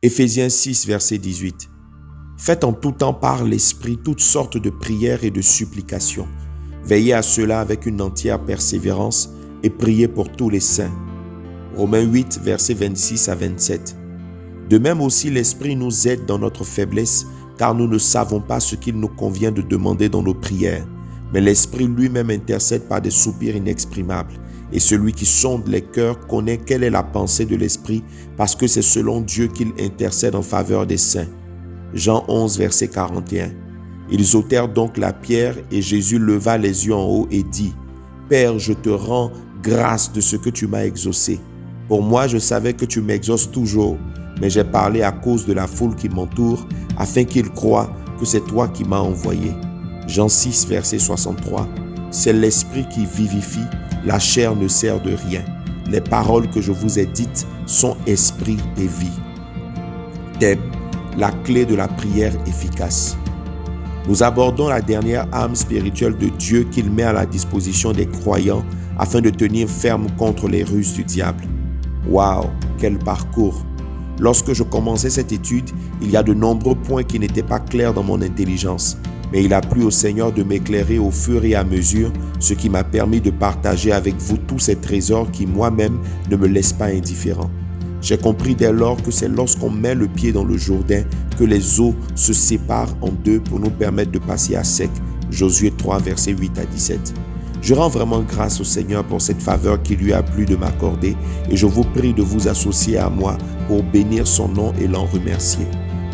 Éphésiens 6, verset 18. Faites en tout temps par l'Esprit toutes sortes de prières et de supplications. Veillez à cela avec une entière persévérance et priez pour tous les saints. Romains 8, versets 26 à 27. De même aussi, l'Esprit nous aide dans notre faiblesse, car nous ne savons pas ce qu'il nous convient de demander dans nos prières. Mais l'Esprit lui-même intercède par des soupirs inexprimables. Et celui qui sonde les cœurs connaît quelle est la pensée de l'Esprit, parce que c'est selon Dieu qu'il intercède en faveur des saints. Jean 11, verset 41. Ils ôtèrent donc la pierre et Jésus leva les yeux en haut et dit : « Père, je te rends grâce de ce que tu m'as exaucé. Pour moi, je savais que tu m'exauces toujours, mais j'ai parlé à cause de la foule qui m'entoure, afin qu'ils croient que c'est toi qui m'as envoyé. » Jean 6, verset 63. C'est l'Esprit qui vivifie, la chair ne sert de rien. Les paroles que je vous ai dites sont esprit et vie. Thème : la clé de la prière efficace. Nous abordons la dernière arme spirituelle de Dieu qu'il met à la disposition des croyants afin de tenir ferme contre les ruses du diable. Waouh, quel parcours! Lorsque je commençais cette étude, il y a de nombreux points qui n'étaient pas clairs dans mon intelligence, mais il a plu au Seigneur de m'éclairer au fur et à mesure, ce qui m'a permis de partager avec vous tous ces trésors qui moi-même ne me laissent pas indifférent. J'ai compris dès lors que c'est lorsqu'on met le pied dans le Jourdain que les eaux se séparent en deux pour nous permettre de passer à sec. Josué 3, versets 8 à 17. Je rends vraiment grâce au Seigneur pour cette faveur qui lui a plu de m'accorder et je vous prie de vous associer à moi pour bénir son nom et l'en remercier.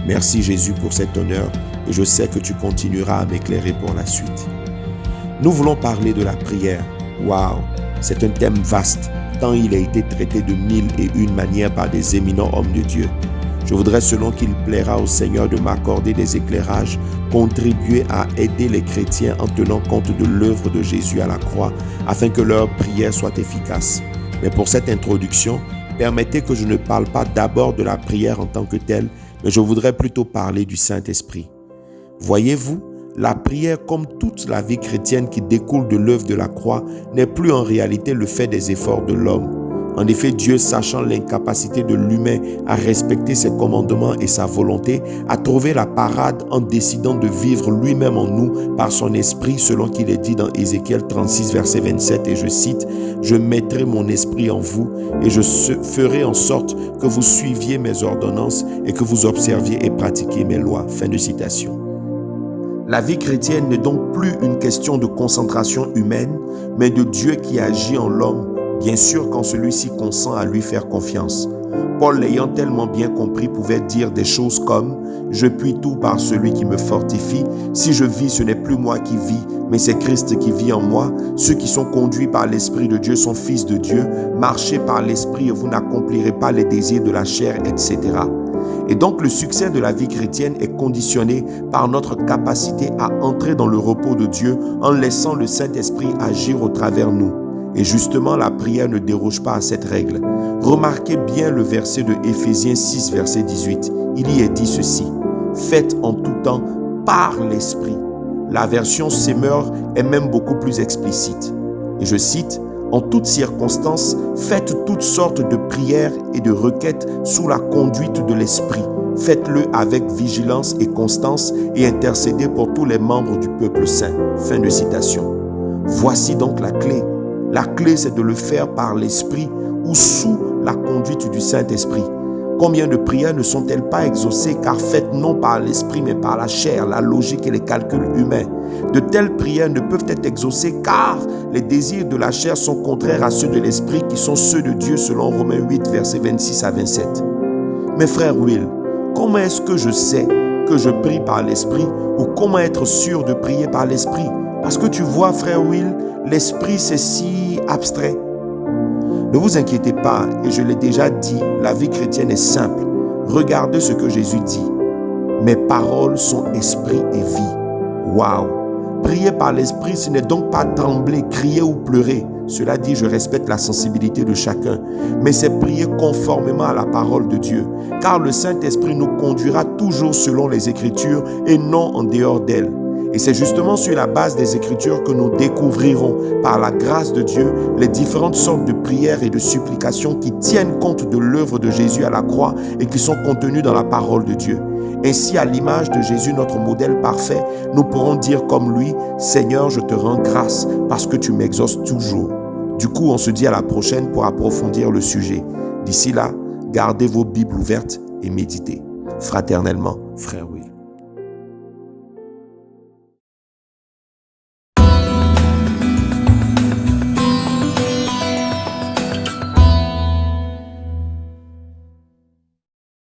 Merci Jésus pour cet honneur et je sais que tu continueras à m'éclairer pour la suite. Nous voulons parler de la prière. Waouh, c'est un thème vaste, tant il a été traité de 1001 manières par des éminents hommes de Dieu. Je voudrais, selon qu'il plaira au Seigneur de m'accorder des éclairages, contribuer à aider les chrétiens en tenant compte de l'œuvre de Jésus à la croix, afin que leur prière soit efficace. Mais pour cette introduction, permettez que je ne parle pas d'abord de la prière en tant que telle, mais je voudrais plutôt parler du Saint-Esprit. Voyez-vous, la prière, comme toute la vie chrétienne qui découle de l'œuvre de la croix, n'est plus en réalité le fait des efforts de l'homme. En effet, Dieu, sachant l'incapacité de l'humain à respecter ses commandements et sa volonté, a trouvé la parade en décidant de vivre lui-même en nous par son esprit, selon qu'il est dit dans Ézéchiel 36, verset 27, et je cite : « Je mettrai mon esprit en vous et je ferai en sorte que vous suiviez mes ordonnances et que vous observiez et pratiquiez mes lois. » Fin de citation. La vie chrétienne n'est donc plus une question de concentration humaine, mais de Dieu qui agit en l'homme, bien sûr quand celui-ci consent à lui faire confiance. Paul, l'ayant tellement bien compris, pouvait dire des choses comme « Je puis tout par celui qui me fortifie. Si je vis, ce n'est plus moi qui vis, mais c'est Christ qui vit en moi. Ceux qui sont conduits par l'Esprit de Dieu sont fils de Dieu. Marchez par l'Esprit et vous n'accomplirez pas les désirs de la chair, etc. » Et donc le succès de la vie chrétienne est conditionné par notre capacité à entrer dans le repos de Dieu en laissant le Saint-Esprit agir au travers nous. Et justement, la prière ne déroge pas à cette règle. Remarquez bien le verset de Éphésiens 6, verset 18. Il y est dit ceci : « Faites en tout temps par l'Esprit. » La version Semeur est même beaucoup plus explicite. Et je cite : « En toutes circonstances, faites toutes sortes de prières et de requêtes sous la conduite de l'Esprit. Faites-le avec vigilance et constance et intercédez pour tous les membres du peuple saint. » Fin de citation. Voici donc la clé. La clé, c'est de le faire par l'Esprit ou sous la conduite du Saint-Esprit. Combien de prières ne sont-elles pas exaucées car faites non par l'Esprit mais par la chair, la logique et les calculs humains? De telles prières ne peuvent être exaucées car les désirs de la chair sont contraires à ceux de l'Esprit qui sont ceux de Dieu selon Romains 8, versets 26 à 27. Mes frères Will, comment est-ce que je sais que je prie par l'Esprit ou comment être sûr de prier par l'Esprit? Parce que tu vois, frère Will, l'Esprit c'est si abstrait. Ne vous inquiétez pas, et je l'ai déjà dit, la vie chrétienne est simple. Regardez ce que Jésus dit. Mes paroles sont esprit et vie. Waouh! Prier par l'Esprit, ce n'est donc pas trembler, crier ou pleurer. Cela dit, je respecte la sensibilité de chacun. Mais c'est prier conformément à la parole de Dieu. Car le Saint-Esprit nous conduira toujours selon les Écritures et non en dehors d'elles. Et c'est justement sur la base des Écritures que nous découvrirons, par la grâce de Dieu, les différentes sortes de prières et de supplications qui tiennent compte de l'œuvre de Jésus à la croix et qui sont contenues dans la parole de Dieu. Ainsi, à l'image de Jésus, notre modèle parfait, nous pourrons dire comme lui, « Seigneur, je te rends grâce parce que tu m'exauces toujours. » Du coup, on se dit à la prochaine pour approfondir le sujet. D'ici là, gardez vos Bibles ouvertes et méditez. Fraternellement, Frère Will.